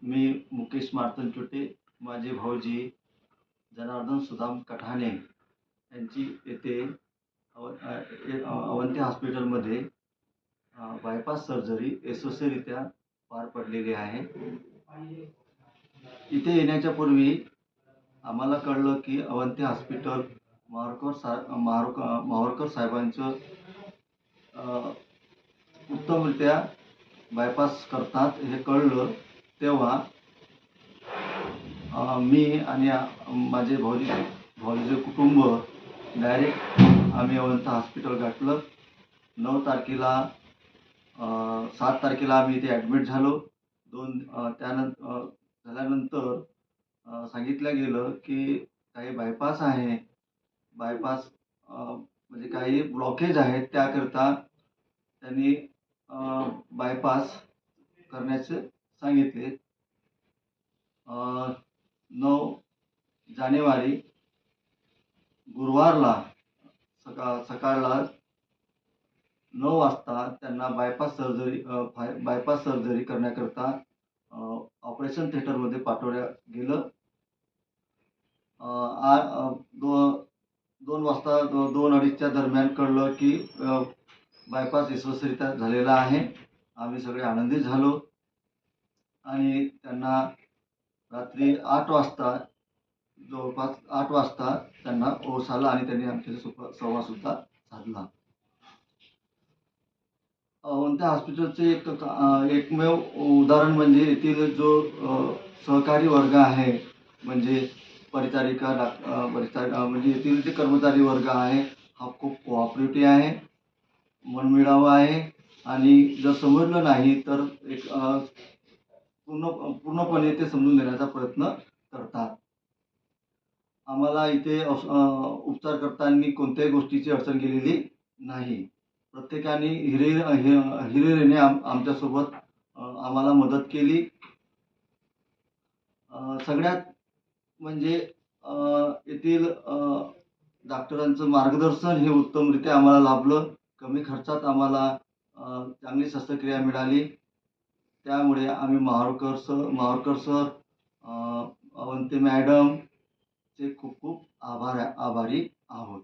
मी मुकेश मार्तनचोटे, माझे भाऊजी जनार्दन सुदाम कठाणे यांची येथे अवंती हॉस्पिटलमध्ये बायपास सर्जरी यशस्वीरित्या पार पडलेली आहे. इथे येण्याच्या पूर्वी आम्हाला कळलं की अवंती हॉस्पिटल माहूरकर साहेबांचं उत्तमरित्या बायपास करतात हे कळलं तेव्हा मी आणि माझे भाऊजीचे कुटुंब डायरेक्ट आम्ही अवंती हॉस्पिटल गाठलं. 9 तारखेला 7 तारखेला आम्ही इथे ॲडमिट झालो. झाल्यानंतर सांगितलं गेलं की काही बायपास आहे. बायपास म्हणजे काही ब्लॉकेज आहेत, त्याकरता त्यांनी बायपास करण्याचे सांगितले. 9 जानेवारी गुरुवारला सकाळला 9 वाजता त्यांना बायपास सर्जरी करण्याकरता ऑपरेशन थिएटरमध्ये पाठवलं गेलं. 2 वाजता 2-2:30च्या दरम्यान कळलं की बायपास यशस्वीरित्या झालेला आहे. आम्ही सगळे आनंदित झालो आणि त्यांना रात्री 8 वाजता जवळपास 8 वाजता त्यांना ओस आला आणि त्यांनी आमच्याशी संवादसुद्धा साधला. अवंती हॉस्पिटलचे एकमेव उदाहरण म्हणजे येथील जो सहकारी वर्ग आहे, म्हणजे परिचारिका म्हणजे येथील जे कर्मचारी वर्ग आहे हा खूप कोऑपरेटिव्ह आहे, मनमिळावा आहे आणि जर समजलं नाही तर एक पूर्णपणे ते समजून घेण्याचा प्रयत्न करतात. आम्हाला इथे उपचार करताना कोणत्याही गोष्टीची अडचण गेलेली नाही. प्रत्येकाने हिरिरीने आमच्यासोबत आम्हाला मदत केली. सगळ्यात म्हणजे येथील डॉक्टरांचं मार्गदर्शन हे उत्तमरित्या आम्हाला लाभलं. कमी खर्चात आम्हाला चांगली शस्त्रक्रिया मिळाली. त्यामुळे आम्ही माहूरकर सर, अवंती मॅडमचे खूप खूप आभारी आहोत.